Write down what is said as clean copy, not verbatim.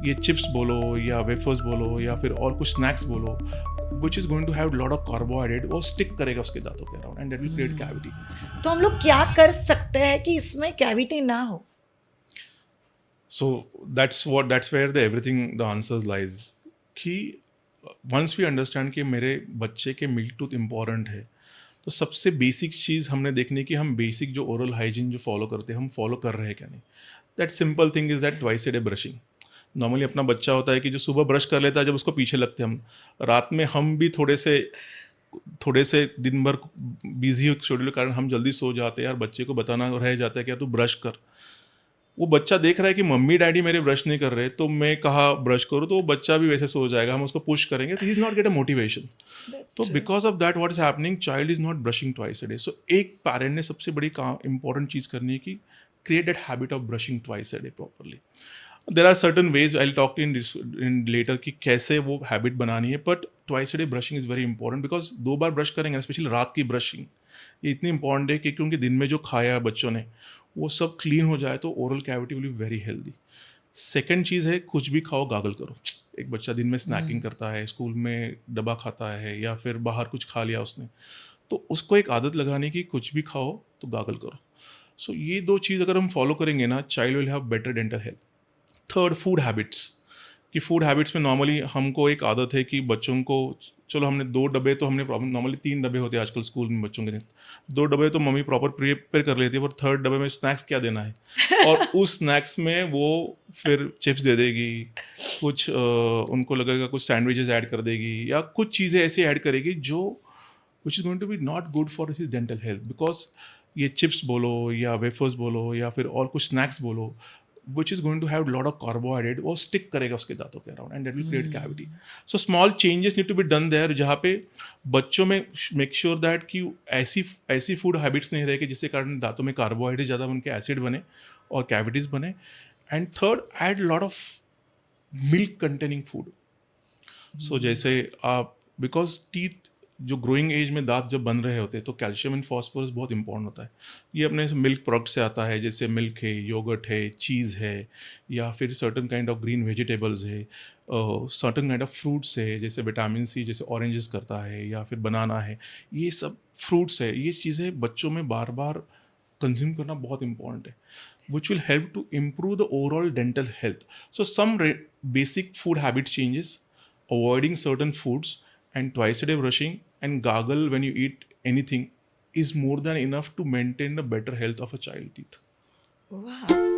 ये चिप्स बोलो या वेफर्स बोलो या फिर और कुछ स्नैक्स बोलो, which is going to have lot of carbohydrate, वो स्टिक करेगा उसके दांतों के around and that will create cavity. तो हम लोग क्या कर सकते हैं कि इसमें कैविटी ना हो? So that's where the everything the answers lies. कि once we understand कि मेरे बच्चे के मिल्क टूथ इम्पॉर्टेंट है, तो सबसे बेसिक चीज़ हमने देखनी कि हम बेसिक जो ओरल हाइजीन जो फॉलो करते हैं हम फॉलो कर रहे हैं क्या नहीं. That simple thing is that twice a day brushing. Normally अपना बच्चा होता है कि जो सुबह ब्रश कर लेता है, जब उसको पीछे लगते हैं हम, रात में हम भी थोड़े से दिन भर बिजी शेड्यूल के कारण हम जल्दी सो जाते हैं, यार बच्चे को बताना रह जाता है क्या तू ब्रश कर. वो बच्चा देख रहा है कि मम्मी डैडी मेरे ब्रश नहीं कर रहे, तो मैं कहा ब्रश करूँ, तो वो बच्चा भी वैसे सो जाएगा, हम उसको पुश करेंगे तो he is not get a motivation. That's too true. Because of that what is happening, child is not brushing twice a day. So एक पेरेंट ने सबसे बड़ी इंपॉर्टेंट चीज़ करनी है कि create that habit of brushing twice a day properly. There are certain ways, I talk in later कि कैसे वो हैबिट बनानी है, but twice a day brushing is very important. Because 2 बार ब्रश करेंगे, स्पेशली रात की ब्रशिंग, ये इतनी इंपॉर्टेंट है कि क्योंकि दिन में जो खाया बच्चों ने वो सब क्लीन हो जाए तो oral cavity will be very healthy. Second चीज़ है, कुछ भी खाओ गागल करो. एक बच्चा दिन में स्नैकिंग करता है, स्कूल में डब्बा खाता है या फिर बाहर कुछ खा लिया उसने, तो उसको एक आदत लगाने की, कुछ भी खाओ तो गागल करो. सो ये 2 चीज़ अगर हम फॉलो करेंगे ना, child will have better dental health. Third, food habits. कि फूड हैबिट्स में नॉर्मली हमको एक आदत है कि बच्चों को, चलो हमने 2 डब्बे तो हमने प्रॉब्लम, नॉर्मली 3 डब्बे होते हैं आजकल स्कूल में बच्चों के. 2 डब्बे तो मम्मी प्रॉपर प्रिपेयर कर लेती है, पर थर्ड डब्बे में स्नैक्स क्या देना है, और उस स्नैक्स में वो फिर चिप्स दे देगी, कुछ उनको लगेगा कुछ सैंडविचेस ऐड कर देगी या कुछ चीज़ें ऐसी ऐड करेगी जो which is going to be not good for his dental health. Because ये चिप्स बोलो या वेफर्स बोलो या फिर और कुछ स्नैक्स बोलो, which is going to have lot of carbohydrate, वो stick करेगा उसके दांतों के around and that will create cavity. So small changes need to be done there, जहाँ पे बच्चों में मेक श्योर दैट कि ऐसी फूड हैबिट्स नहीं रहे कि जिसके कारण दांतों में कार्बोहाइड्रेट ज़्यादा बन के एसिड बने और कैविटीज बने. And third, add lot of milk containing food. So जैसे आप, बिकॉज टीथ जो ग्रोइंग एज में दांत जब बन रहे होते हैं तो कैल्शियम एंड फॉस्फोरस बहुत इंपॉर्टेंट होता है. ये अपने मिल्क प्रोडक्ट से आता है, जैसे मिल्क है, योगर्ट है, चीज़ है, या फिर certain kind of green vegetables है, सर्टन काइंड ऑफ फ्रूट्स है, जैसे विटामिन सी जैसे ऑरेंजेस करता है या फिर बनाना है. ये सब फ्रूट्स है, ये चीज़ें बच्चों में बार बार कंज्यूम करना बहुत इंपॉर्टेंट है, which will help to improve the overall dental health. So some basic food habit changes, avoiding certain foods, and twice a day brushing and gargle when you eat anything is more than enough to maintain the better health of a child teeth. Wow.